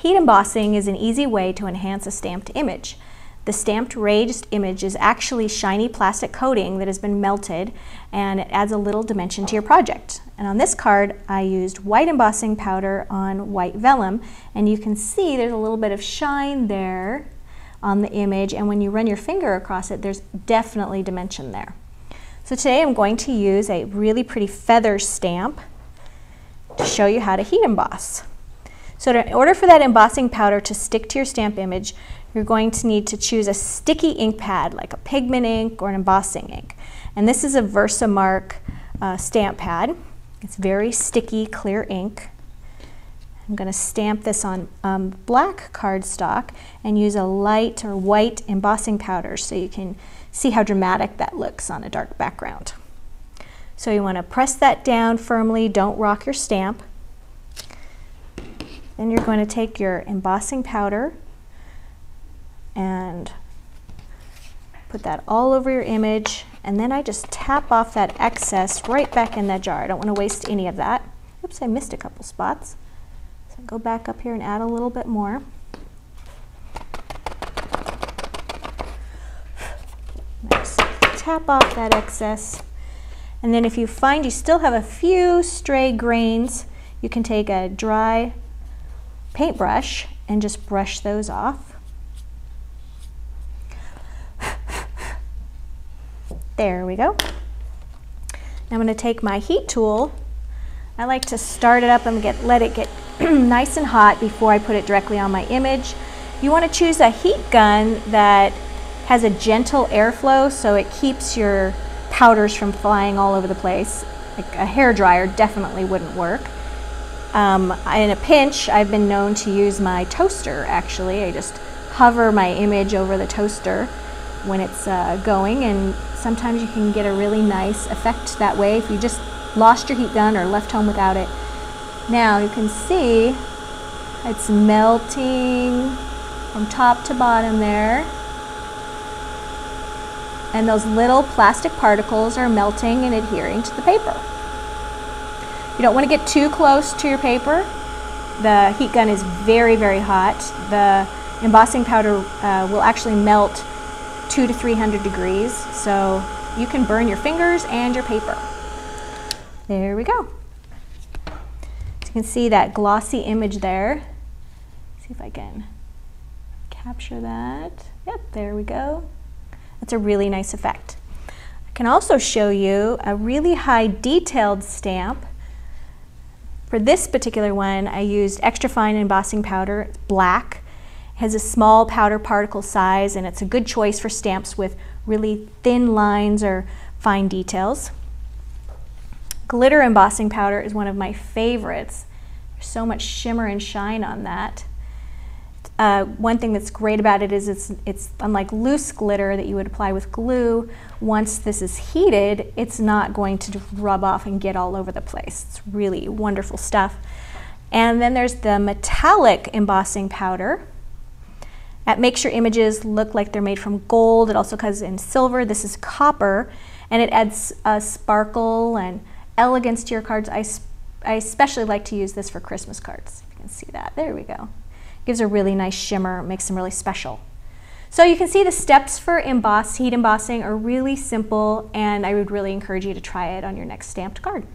Heat embossing is an easy way to enhance a stamped image. The stamped raised image is actually shiny plastic coating that has been melted, and it adds a little dimension to your project. And on this card, I used white embossing powder on white vellum, and you can see there's a little bit of shine there on the image, and when you run your finger across it, there's definitely dimension there. So today I'm going to use a really pretty feather stamp to show you how to heat emboss. So in order for that embossing powder to stick to your stamp image, you're going to need to choose a sticky ink pad like a pigment ink or an embossing ink. And this is a Versamark stamp pad. It's very sticky, clear ink. I'm going to stamp this on black cardstock and use a light or white embossing powder so you can see how dramatic that looks on a dark background. So you want to press that down firmly, don't rock your stamp. Then you're going to take your embossing powder and put that all over your image, and then I just tap off that excess right back in that jar. I don't want to waste any of that. Oops, I missed a couple spots. So go back up here and add a little bit more. Just tap off that excess, and then if you find you still have a few stray grains, you can take a dry paintbrush and just brush those off. There we go. Now I'm going to take my heat tool. I like to start it up and let it get nice and hot before I put it directly on my image. You want to choose a heat gun that has a gentle airflow so it keeps your powders from flying all over the place. Like a hair dryer definitely wouldn't work. In a pinch, I've been known to use my toaster actually. I just hover my image over the toaster when it's going, and sometimes you can get a really nice effect that way if you just lost your heat gun or left home without it. Now you can see it's melting from top to bottom there, and those little plastic particles are melting and adhering to the paper. You don't want to get too close to your paper. The heat gun is very, very hot. The embossing powder will actually melt 200 to 300 degrees, so you can burn your fingers and your paper. There we go. So you can see that glossy image there. See if I can capture that. Yep, there we go. That's a really nice effect. I can also show you a really high detailed stamp. For this particular one, I used extra fine embossing powder. It's black. Has a small powder particle size, and it's a good choice for stamps with really thin lines or fine details. Glitter embossing powder is one of my favorites. There's so much shimmer and shine on that. One thing that's great about it is it's unlike loose glitter that you would apply with glue. Once this is heated, it's not going to rub off and get all over the place. It's really wonderful stuff. And then there's the metallic embossing powder. That makes your images look like they're made from gold. It also comes in silver. This is copper, and it adds a sparkle and elegance to your cards. I especially like to use this for Christmas cards. You can see that. There we go. Gives a really nice shimmer, makes them really special. So you can see the steps for heat embossing are really simple, and I would really encourage you to try it on your next stamped card.